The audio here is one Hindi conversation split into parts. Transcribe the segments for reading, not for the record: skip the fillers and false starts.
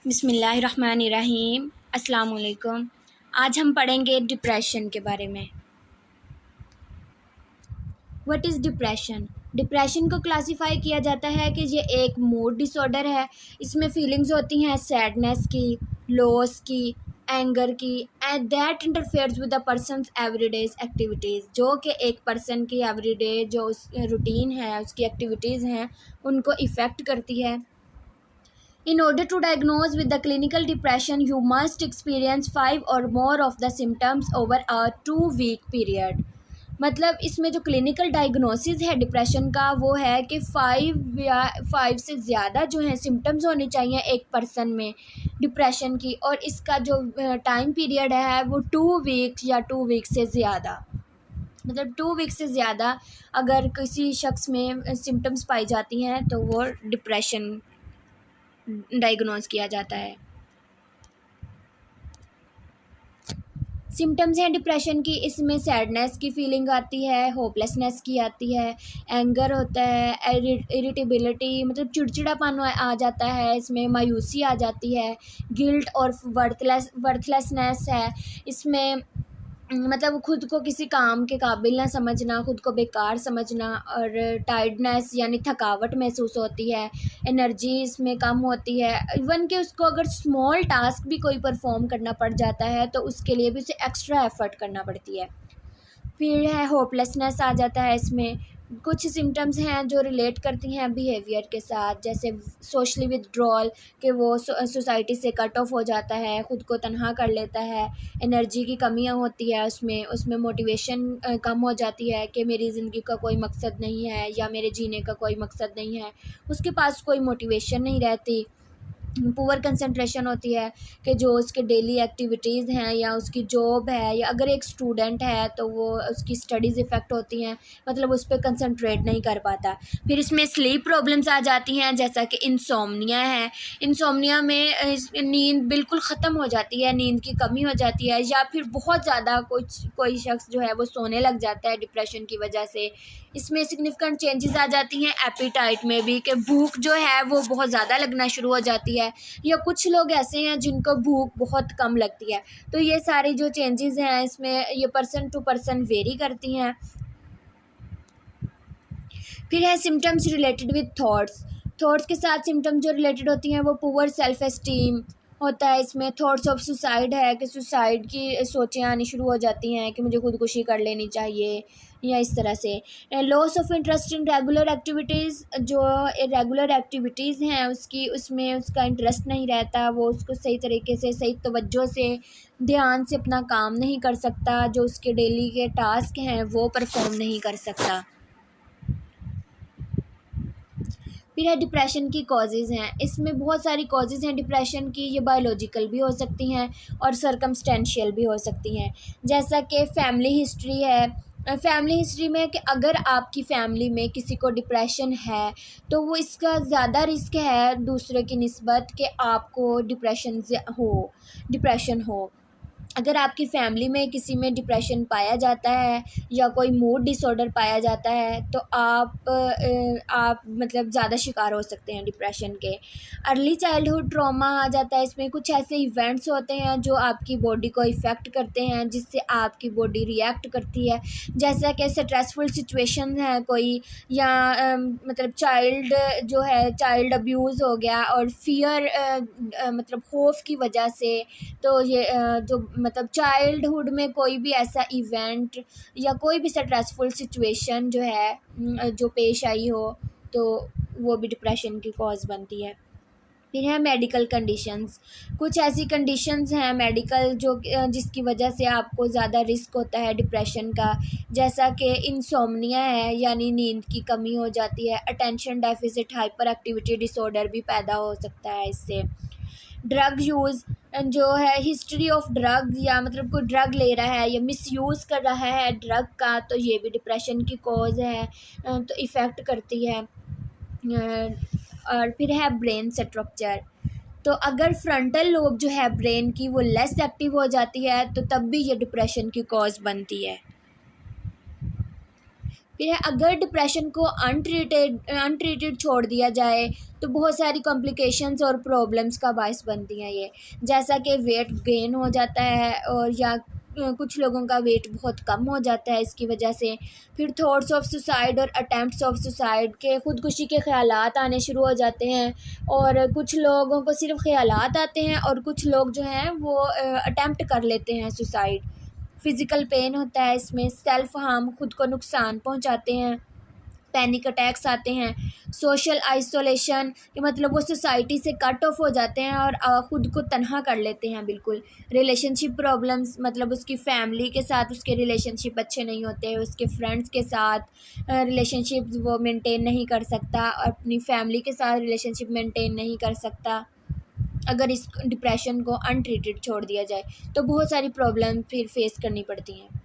बिस्मिल्लाहिर्रहमानिर्रहीम। अस्सलाम वालेकुम। आज हम पढ़ेंगे डिप्रेशन के बारे में। What is depression? डिप्रेशन को क्लासिफाई किया जाता है कि ये एक मूड डिसऑर्डर है। इसमें फीलिंग्स होती हैं सैडनेस की, लॉस की, एंगर की, and that interferes with the person's everyday activities, जो कि एक पर्सन की एवरीडे जो उस रूटीन है, उसकी एक्टिविटीज़ हैं, उनको इफ़ेक्ट करती है। In order to diagnose with the clinical depression, you must experience 5 or more of the symptoms over a 2-week period. मतलब इसमें जो क्लिनिकल डायग्नोसिस है डिप्रेशन का वो है कि 5 से ज़्यादा जो है सिम्टम्स होने चाहिए एक पर्सन में डिप्रेशन की, और इसका जो टाइम पीरियड है वो 2 वीक्स या 2 वीक से ज़्यादा, मतलब 2 वीक से ज़्यादा अगर किसी शख्स में सिम्टम्स पाई जाती हैं तो वो डिप्रेशन डायग्नोज किया जाता है। सिम्टम्स हैं डिप्रेशन की, इसमें सैडनेस की फीलिंग आती है, होपलेसनेस की आती है, एंगर होता है, इरिटेबिलिटी मतलब चिड़चिड़ापन आ जाता है, इसमें मायूसी आ जाती है, गिल्ट और वर्थलेसनेस है। इसमें मतलब खुद को किसी काम के काबिल ना समझना, खुद को बेकार समझना, और टायर्डनेस यानी थकावट महसूस होती है, एनर्जी इसमें कम होती है। इवन कि उसको अगर स्मॉल टास्क भी कोई परफॉर्म करना पड़ जाता है तो उसके लिए भी उसे एक्स्ट्रा एफर्ट करना पड़ती है। फिर है होपलेसनेस आ जाता है। इसमें कुछ सिम्टम्स हैं जो रिलेट करती हैं बिहेवियर के साथ, जैसे सोशली विथड्रॉल, कि वो सोसाइटी से कट ऑफ हो जाता है, ख़ुद को तन्हा कर लेता है, एनर्जी की कमियां होती है, उसमें मोटिवेशन कम हो जाती है कि मेरी ज़िंदगी का कोई मकसद नहीं है या मेरे जीने का कोई मकसद नहीं है, उसके पास कोई मोटिवेशन नहीं रहती। पुअर कंसंट्रेशन होती है कि जो उसके डेली एक्टिविटीज़ हैं या उसकी जॉब है, या अगर एक स्टूडेंट है तो वो उसकी स्टडीज़ इफ़ेक्ट होती हैं, मतलब उस पर कंसंट्रेट नहीं कर पाता। फिर इसमें स्लीप प्रॉब्लम्स आ जाती हैं, जैसा कि इंसोम्निया है। इंसोम्निया में नींद बिल्कुल ख़त्म हो जाती है, नींद की कमी हो जाती है, या फिर बहुत ज़्यादा कोई शख्स जो है वो सोने लग जाता है डिप्रेशन की वजह से। इसमें सिग्निफिकेंट चेंजेस आ जाती हैं एपेटाइट में भी, कि भूख जो है वो बहुत ज़्यादा लगना शुरू हो जाती है, या कुछ लोग ऐसे हैं जिनको भूख बहुत कम लगती है। तो ये सारी जो चेंजेस हैं इसमें ये पर्सन टू पर्सन वेरी करती हैं। फिर है सिम्टम्स रिलेटेड विद थॉट्स के साथ सिम्टम्स जो रिलेटेड होती हैं वो पुअर सेल्फ एस्टीम होता है। इसमें थॉट्स ऑफ सुसाइड है कि सुसाइड की सोचें आनी शुरू हो जाती हैं कि मुझे खुदकुशी कर लेनी चाहिए, या इस तरह से। Loss of interest in regular activities, जो रेगुलर एक्टिविटीज़ हैं उसमें उसका इंटरेस्ट नहीं रहता, वो उसको सही तरीके से सही तवज्जो से ध्यान से अपना काम नहीं कर सकता, जो उसके डेली के टास्क हैं वो परफॉर्म नहीं कर सकता। फिर है डिप्रेशन की कॉजेज़ हैं। इसमें बहुत सारी कॉजेज़ हैं डिप्रेशन की, ये बायोलॉजिकल भी हो सकती हैं और सर्कमस्टेंशियल भी हो सकती हैं। जैसा कि फैमिली हिस्ट्री है। फैमिली हिस्ट्री में कि अगर आपकी फैमिली में किसी को डिप्रेशन है तो वो इसका ज़्यादा रिस्क है दूसरे की निस्बत कि आपको डिप्रेशन हो। अगर आपकी फैमिली में किसी में डिप्रेशन पाया जाता है या कोई मूड डिसऑर्डर पाया जाता है तो आप मतलब ज़्यादा शिकार हो सकते हैं डिप्रेशन के। अर्ली चाइल्डहुड ट्रॉमा आ जाता है। इसमें कुछ ऐसे इवेंट्स होते हैं जो आपकी बॉडी को इफ़ेक्ट करते हैं, जिससे आपकी बॉडी रिएक्ट करती है, जैसा कि स्ट्रेसफुल सिचुएशन है कोई, या मतलब चाइल्ड अब्यूज़ हो गया, और फियर मतलब खौफ की वजह से। तो ये जो मतलब चाइल्डहुड में कोई भी ऐसा इवेंट या कोई भी स्ट्रेसफुल सिचुएशन जो है जो पेश आई हो तो वो भी डिप्रेशन की कॉज बनती है। फिर है मेडिकल कंडीशंस। कुछ ऐसी कंडीशंस हैं मेडिकल जिसकी वजह से आपको ज़्यादा रिस्क होता है डिप्रेशन का, जैसा कि इंसोम्निया है यानी नींद की कमी हो जाती है, attention deficit hyper activity disorder भी पैदा हो सकता है इससे। ड्रग यूज़ जो है, हिस्ट्री ऑफ ड्रग, या मतलब कोई ड्रग ले रहा है या मिसयूज़ कर रहा है ड्रग का, तो ये भी डिप्रेशन की कॉज है, तो इफ़ेक्ट करती है। और फिर है ब्रेन स्ट्रक्चर। तो अगर फ्रंटल लोब जो है ब्रेन की वो लेस एक्टिव हो जाती है तो तब भी ये डिप्रेशन की कॉज बनती है। फिर है अगर डिप्रेशन को अनट्रीटेड छोड़ दिया जाए तो बहुत सारी कॉम्प्लिकेशंस और प्रॉब्लम्स का बायस बनती हैं ये, जैसा कि वेट गेन हो जाता है और या कुछ लोगों का वेट बहुत कम हो जाता है इसकी वजह से। फिर थॉट्स ऑफ सुसाइड और अटैम्प्ट्स ऑफ सुसाइड के खुदकुशी के ख़यालात आने शुरू हो जाते हैं, और कुछ लोगों को सिर्फ ख़यालात आते हैं और कुछ लोग जो हैं वो अटैम्प्ट कर लेते हैं सुसाइड। फिज़िकल पेन होता है इसमें, सेल्फ हार्म, खुद को नुकसान पहुंचाते हैं, पैनिक अटैक्स आते हैं, सोशल आइसोलेशन कि मतलब वो सोसाइटी से कट ऑफ हो जाते हैं और ख़ुद को तन्हा कर लेते हैं बिल्कुल। रिलेशनशिप प्रॉब्लम्स मतलब उसकी फैमिली के साथ उसके रिलेशनशिप अच्छे नहीं होते, उसके फ्रेंड्स के साथ रिलेशनशिप वो मेंटेन नहीं कर सकता और अपनी फैमिली के साथ रिलेशनशिप मेंटेन नहीं कर सकता अगर इस डिप्रेशन को अनट्रीटेड छोड़ दिया जाए, तो बहुत सारी प्रॉब्लम फिर फेस करनी पड़ती हैं।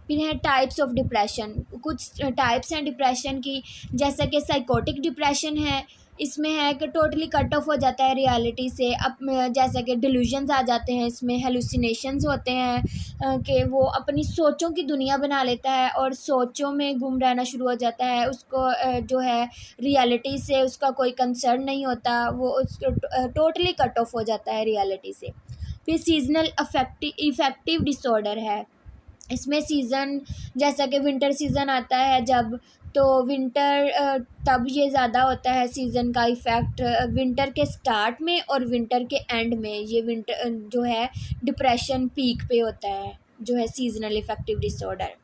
फिर है टाइप्स ऑफ डिप्रेशन, कुछ टाइप्स हैं डिप्रेशन की, जैसा कि साइकोटिक डिप्रेशन है, इसमें है कि टोटली कट ऑफ हो जाता है रियलिटी से। अब जैसा कि डिल्यूजन्स आ जाते हैं, इसमें हेलुसिनेशंस होते हैं कि वो अपनी सोचों की दुनिया बना लेता है और सोचों में गुम रहना शुरू हो जाता है, उसको जो है रियलिटी से उसका कोई कंसर्न नहीं होता, वो उसको टोटली कट ऑफ हो जाता है रियलिटी से। फिर सीजनल इफेक्टिव डिसऑर्डर है, इसमें सीज़न जैसा कि विंटर सीज़न आता है जब, तो विंटर तब ये ज़्यादा होता है सीज़न का इफ़ेक्ट विंटर के स्टार्ट में और विंटर के एंड में, ये विंटर जो है डिप्रेशन पीक पे होता है, जो है सीजनल इफ़ेक्टिव डिसऑर्डर।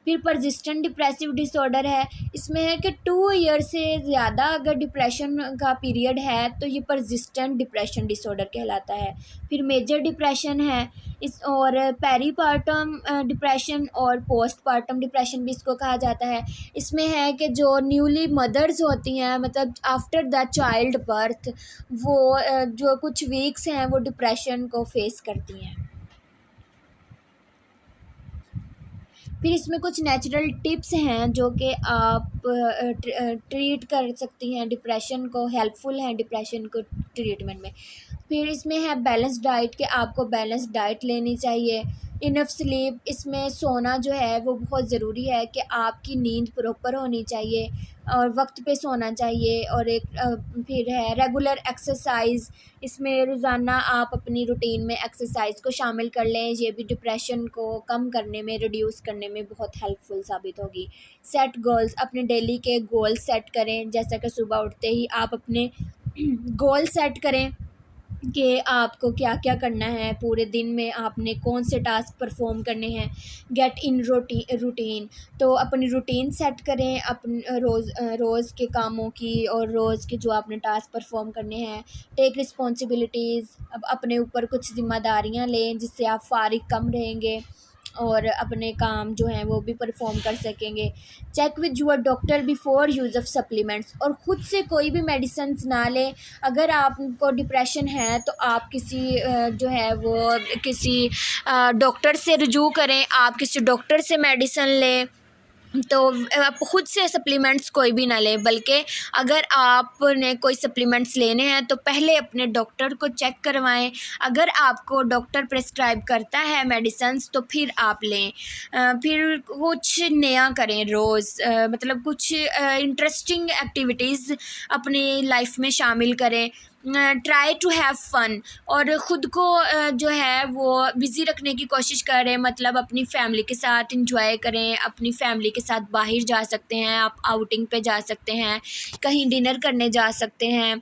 फिर परसिस्टेंट डिप्रेसिव डिसऑर्डर है, इसमें है कि 2 ईयर से ज़्यादा अगर डिप्रेशन का पीरियड है तो ये परसिस्टेंट डिप्रेशन डिसऑर्डर कहलाता है। फिर मेजर डिप्रेशन है इस, और पेरीपार्टम डिप्रेशन और पोस्टपार्टम डिप्रेशन भी इसको कहा जाता है। इसमें है कि जो न्यूली मदर्स होती हैं, मतलब आफ्टर द चाइल्ड बर्थ, वो जो कुछ वीक्स हैं वो डिप्रेशन को फेस करती हैं। फिर इसमें कुछ नेचुरल टिप्स हैं जो कि आप ट्रीट कर सकती हैं डिप्रेशन को, हेल्पफुल हैं डिप्रेशन को ट्रीटमेंट में। फिर इसमें है बैलेंस डाइट, कि आपको बैलेंस डाइट लेनी चाहिए। इनफ स्लीप, इसमें सोना जो है वो बहुत ज़रूरी है कि आपकी नींद प्रॉपर होनी चाहिए और वक्त पे सोना चाहिए। और एक फिर है रेगुलर एक्सरसाइज, इसमें रोज़ाना आप अपनी रूटीन में एक्सरसाइज को शामिल कर लें, ये भी डिप्रेशन को कम करने में, रिड्यूस करने में बहुत हेल्पफुल साबित होगी। सेट गोल्स, अपने डेली के गोल सेट करें, जैसा कि सुबह उठते ही आप अपने गोल सेट करें कि आपको क्या क्या करना है पूरे दिन में, आपने कौन से टास्क परफॉर्म करने हैं। गेट इन रूटीन, तो अपनी रूटीन सेट करें अपन रोज़ के कामों की और रोज़ के जो आपने टास्क परफॉर्म करने हैं। टेक रिस्पॉन्सिबिलिटीज़, अब अपने ऊपर कुछ जिम्मेदारियां लें जिससे आप फारिग कम रहेंगे और अपने काम जो हैं वो भी परफॉर्म कर सकेंगे। Check with your doctor before use of supplements, और ख़ुद से कोई भी मेडिसिन ना लें। अगर आपको डिप्रेशन है तो आप किसी जो है वो किसी डॉक्टर से रुजू करें, आप किसी डॉक्टर से मेडिसिन लें। तो आप ख़ुद से सप्लीमेंट्स कोई भी ना लें, बल्कि अगर आपने कोई सप्लीमेंट्स लेने हैं तो पहले अपने डॉक्टर को चेक करवाएं। अगर आपको डॉक्टर प्रेस्क्राइब करता है मेडिसिन्स तो फिर आप लें। फिर कुछ नया करें रोज़, मतलब कुछ इंटरेस्टिंग एक्टिविटीज़ अपनी लाइफ में शामिल करें। ट्राई टू हैव फ़न, और ख़ुद को जो है वो बिज़ी रखने की कोशिश करें, मतलब अपनी फैमिली के साथ इंजॉय करें। अपनी फैमिली के साथ बाहर जा सकते हैं, आप आउटिंग पे जा सकते हैं, कहीं डिनर करने जा सकते हैं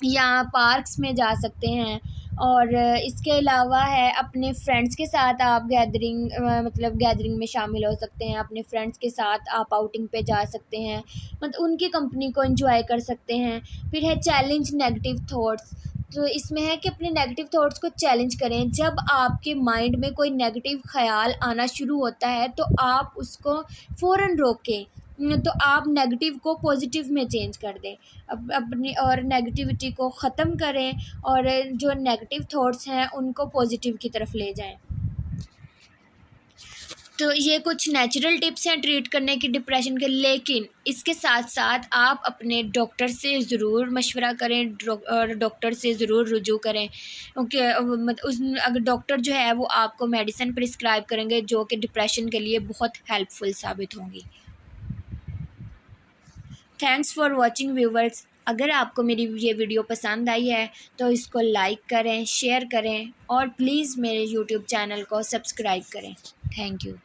या पार्क्स में जा सकते हैं। और इसके अलावा है अपने फ्रेंड्स के साथ आप मतलब गैदरिंग में शामिल हो सकते हैं, अपने फ्रेंड्स के साथ आप आउटिंग पे जा सकते हैं, मतलब उनकी कंपनी को एंजॉय कर सकते हैं। फिर है चैलेंज नेगेटिव थॉट्स, तो इसमें है कि अपने नेगेटिव थॉट्स को चैलेंज करें। जब आपके माइंड में कोई नेगेटिव ख़याल आना शुरू होता है तो आप उसको फ़ौरन रोकें, तो आप नेगेटिव को पॉजिटिव में चेंज कर दें, अपनी और नेगेटिविटी को ख़त्म करें और जो नेगेटिव थॉट्स हैं उनको पॉजिटिव की तरफ ले जाएं। तो ये कुछ नेचुरल टिप्स हैं ट्रीट करने की डिप्रेशन के, लेकिन इसके साथ साथ आप अपने डॉक्टर से ज़रूर मशवरा करें और डॉक्टर से ज़रूर रुजू करें, क्योंकि उस अगर डॉक्टर जो है वो आपको मेडिसिन प्रिस्क्राइब करेंगे जो कि डिप्रेशन के लिए बहुत हेल्पफुल साबित होंगी। Thanks for watching viewers. अगर आपको मेरी ये वीडियो पसंद आई है तो इसको लाइक करें, शेयर करें और प्लीज़ मेरे यूट्यूब चैनल को सब्सक्राइब करें। Thank you.